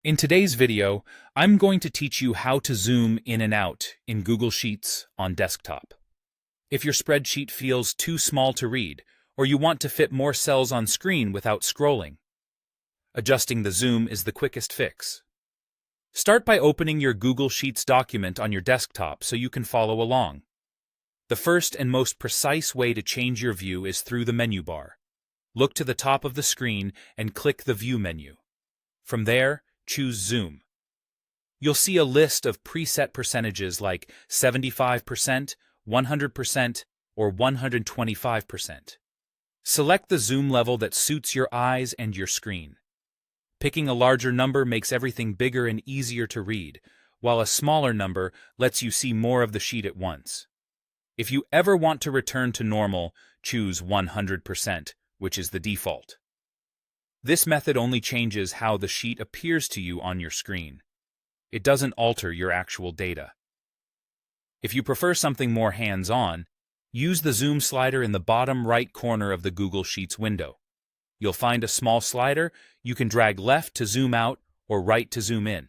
In today's video, I'm going to teach you how to zoom in and out in Google Sheets on desktop. If your spreadsheet feels too small to read, or you want to fit more cells on screen without scrolling, adjusting the zoom is the quickest fix. Start by opening your Google Sheets document on your desktop so you can follow along. The first and most precise way to change your view is through the menu bar. Look to the top of the screen and click the View menu. From there, choose Zoom. You'll see a list of preset percentages like 75%, 100%, or 125%. Select the zoom level that suits your eyes and your screen. Picking a larger number makes everything bigger and easier to read, while a smaller number lets you see more of the sheet at once. If you ever want to return to normal, choose 100%, which is the default. This method only changes how the sheet appears to you on your screen. It doesn't alter your actual data. If you prefer something more hands-on, use the zoom slider in the bottom right corner of the Google Sheets window. You'll find a small slider. You can drag left to zoom out or right to zoom in.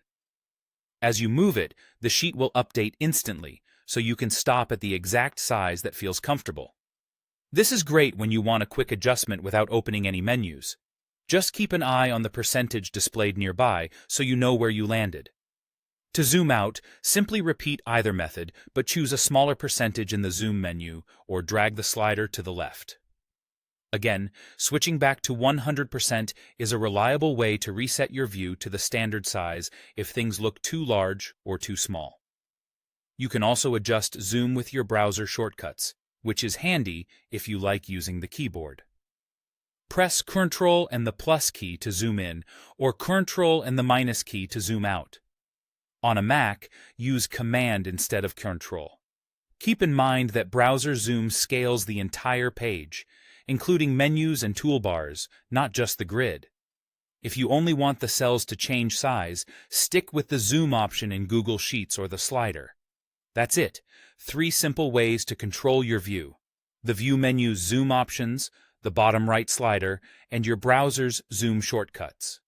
As you move it, the sheet will update instantly, so you can stop at the exact size that feels comfortable. This is great when you want a quick adjustment without opening any menus. Just keep an eye on the percentage displayed nearby so you know where you landed. To zoom out, simply repeat either method, but choose a smaller percentage in the zoom menu or drag the slider to the left. Again, switching back to 100% is a reliable way to reset your view to the standard size if things look too large or too small. You can also adjust zoom with your browser shortcuts, which is handy if you like using the keyboard. Press Ctrl and the plus key to zoom in, or Ctrl and the minus key to zoom out. On a Mac, use Command instead of Ctrl. Keep in mind that browser zoom scales the entire page, including menus and toolbars, not just the grid. If you only want the cells to change size, stick with the zoom option in Google Sheets or the slider. That's it. 3 simple ways to control your view: the View menu's zoom options, the bottom right slider, and your browser's zoom shortcuts.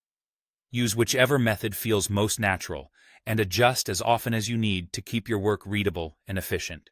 Use whichever method feels most natural, and adjust as often as you need to keep your work readable and efficient.